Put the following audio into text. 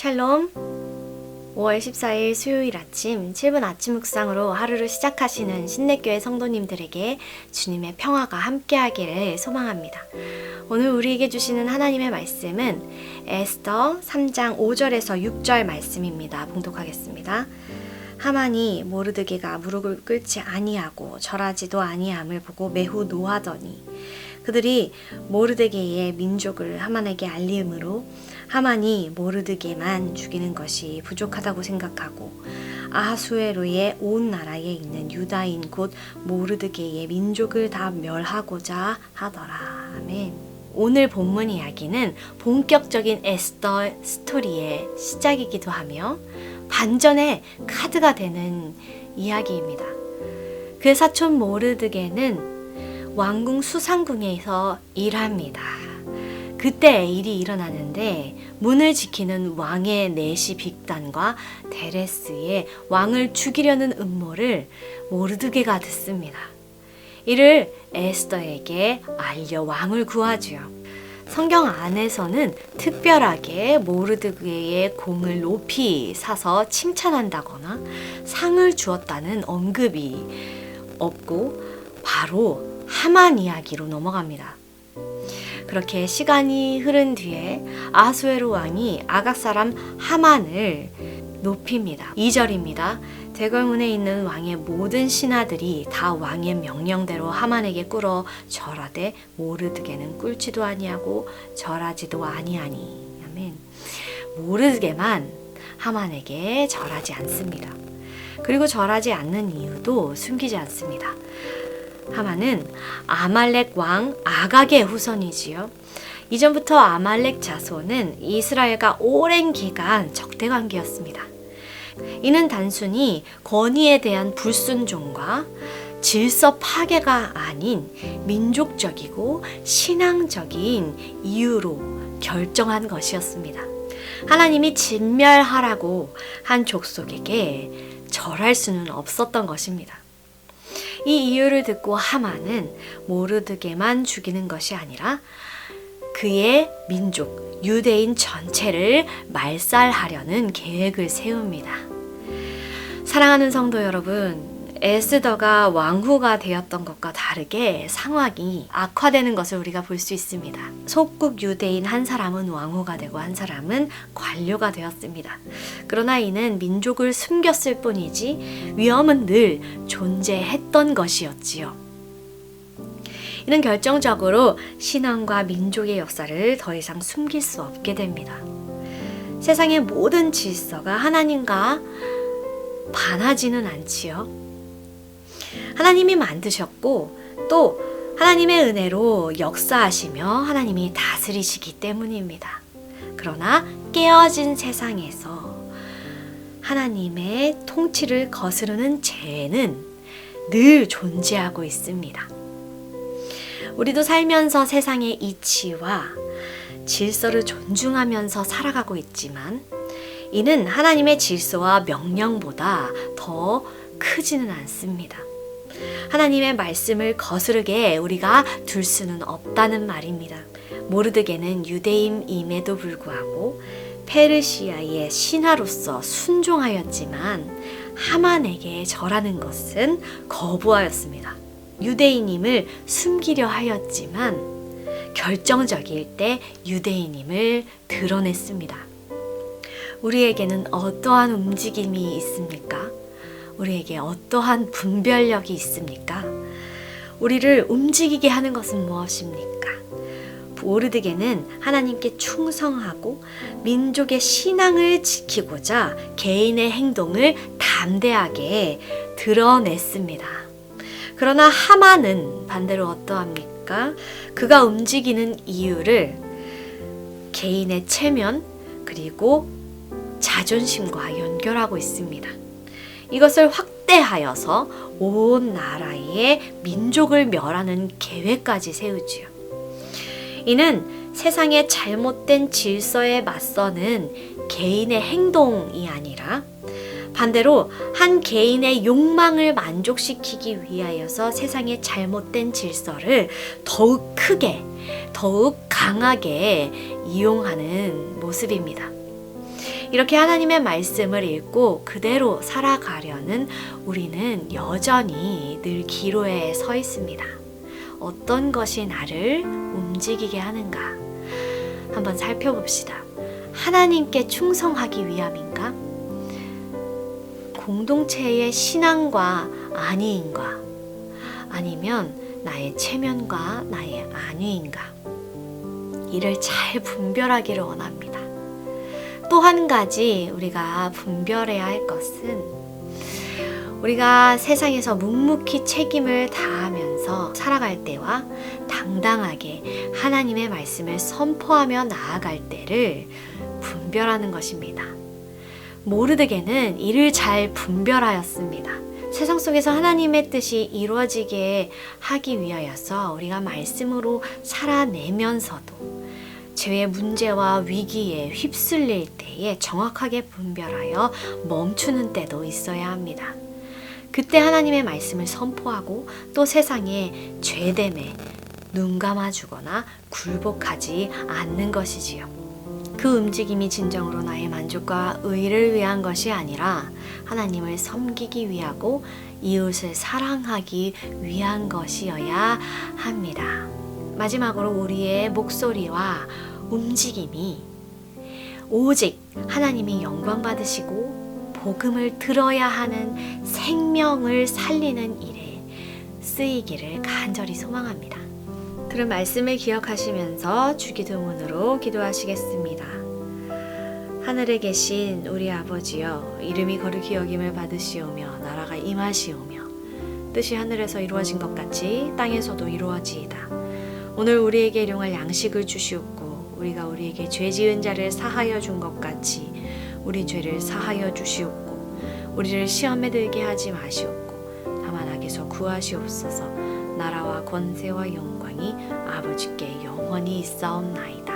샬롬. 5월 14일 수요일 아침 7분 아침 묵상으로 하루를 시작하시는 신내교회 성도님들에게 주님의 평화가 함께하기를 소망합니다. 오늘 우리에게 주시는 하나님의 말씀은 에스더 3장 5절에서 6절 말씀입니다. 봉독하겠습니다. 하만이 모르드게가 무릎을 꿇지 아니하고 절하지도 아니함을 보고 매우 노하더니 그들이 모르드게의 민족을 하만에게 알림으로 하만이 모르드게만 죽이는 것이 부족하다고 생각하고 아하수에로의 온 나라에 있는 유다인 곧 모르드게의 민족을 다 멸하고자 하더라. 아멘. 오늘 본문 이야기는 본격적인 에스더 스토리의 시작이기도 하며 반전의 카드가 되는 이야기입니다. 그 사촌 모르드게는 왕궁 수상궁에서 일합니다. 그때 일이 일어나는데 문을 지키는 왕의 내시 빅단과 데레스의 왕을 죽이려는 음모를 모르드게가 듣습니다. 이를 에스더에게 알려 왕을 구하지요. 성경 안에서는 특별하게 모르드게의 공을 높이 사서 칭찬한다거나 상을 주었다는 언급이 없고 바로 하만 이야기로 넘어갑니다. 그렇게 시간이 흐른 뒤에 아하수에로 왕이 아각 사람 하만을 높입니다. 2절입니다. 대궐문에 있는 왕의 모든 신하들이 다 왕의 명령대로 하만에게 꿇어 절하되 모르드게는 꿇지도 아니하고 절하지도 아니하니. 아멘. 모르드게만 하만에게 절하지 않습니다. 그리고 절하지 않는 이유도 숨기지 않습니다. 하만은 아말렉 왕 아각의 후손이지요. 이전부터 아말렉 자손은 이스라엘과 오랜 기간 적대 관계였습니다. 이는 단순히 권위에 대한 불순종과 질서 파괴가 아닌 민족적이고 신앙적인 이유로 결정한 것이었습니다. 하나님이 진멸하라고 한 족속에게 절할 수는 없었던 것입니다. 이 이유를 듣고 하만은 모르드게만 죽이는 것이 아니라 그의 민족, 유대인 전체를 말살하려는 계획을 세웁니다. 사랑하는 성도 여러분, 에스더가 왕후가 되었던 것과 다르게 상황이 악화되는 것을 우리가 볼 수 있습니다. 속국 유대인 한 사람은 왕후가 되고 한 사람은 관료가 되었습니다. 그러나 이는 민족을 숨겼을 뿐이지 위험은 늘 존재했던 것이었지요. 이는 결정적으로 신앙과 민족의 역사를 더 이상 숨길 수 없게 됩니다. 세상의 모든 질서가 하나님과 반하지는 않지요. 하나님이 만드셨고 또 하나님의 은혜로 역사하시며 하나님이 다스리시기 때문입니다. 그러나 깨어진 세상에서 하나님의 통치를 거스르는 죄는 늘 존재하고 있습니다. 우리도 살면서 세상의 이치와 질서를 존중하면서 살아가고 있지만 이는 하나님의 질서와 명령보다 더 크지는 않습니다. 하나님의 말씀을 거스르게 우리가 둘 수는 없다는 말입니다. 모르드게는 유대인임에도 불구하고 페르시아의 신하로서 순종하였지만 하만에게 절하는 것은 거부하였습니다. 유대인임을 숨기려 하였지만 결정적일 때 유대인임을 드러냈습니다. 우리에게는 어떠한 움직임이 있습니까? 우리에게 어떠한 분별력이 있습니까? 우리를 움직이게 하는 것은 무엇입니까? 모르드게는 하나님께 충성하고 민족의 신앙을 지키고자 개인의 행동을 담대하게 드러냈습니다. 그러나 하만은 반대로 어떠합니까? 그가 움직이는 이유를 개인의 체면 그리고 자존심과 연결하고 있습니다. 이것을 확대하여서 온 나라의 민족을 멸하는 계획까지 세우지요. 이는 세상의 잘못된 질서에 맞서는 개인의 행동이 아니라 반대로 한 개인의 욕망을 만족시키기 위하여서 세상의 잘못된 질서를 더욱 크게, 더욱 강하게 이용하는 모습입니다. 이렇게 하나님의 말씀을 읽고 그대로 살아가려는 우리는 여전히 늘 기로에 서 있습니다. 어떤 것이 나를 움직이게 하는가? 한번 살펴봅시다. 하나님께 충성하기 위함인가? 공동체의 신앙과 안위인가? 아니면 나의 체면과 나의 안위인가? 이를 잘 분별하기를 원합니다. 또 한 가지 우리가 분별해야 할 것은 우리가 세상에서 묵묵히 책임을 다하면서 살아갈 때와 당당하게 하나님의 말씀을 선포하며 나아갈 때를 분별하는 것입니다. 모르드게는 이를 잘 분별하였습니다. 세상 속에서 하나님의 뜻이 이루어지게 하기 위하여서 우리가 말씀으로 살아내면서도 죄의 문제와 위기에 휩쓸릴 때에 정확하게 분별하여 멈추는 때도 있어야 합니다. 그때 하나님의 말씀을 선포하고 또 세상의 죄됨에 눈 감아주거나 굴복하지 않는 것이지요. 그 움직임이 진정으로 나의 만족과 의를 위한 것이 아니라 하나님을 섬기기 위하고 이웃을 사랑하기 위한 것이어야 합니다. 마지막으로 우리의 목소리와 움직임이 오직 하나님이 영광 받으시고 복음을 들어야 하는 생명을 살리는 일에 쓰이기를 간절히 소망합니다. 들은 말씀을 기억하시면서 주기도문으로 기도하시겠습니다. 하늘에 계신 우리 아버지여, 이름이 거룩히 여김을 받으시오며 나라가 임하시오며 뜻이 하늘에서 이루어진 것 같이 땅에서도 이루어지이다. 오늘 우리에게 일용할 양식을 주시옵고 우리가 우리에게 죄 지은 자를 사하여 준 것 같이 우리 죄를 사하여 주시옵고 우리를 시험에 들게 하지 마시옵고 다만 악에서 구하시옵소서. 나라와 권세와 영광이 아버지께 영원히 있사옵나이다.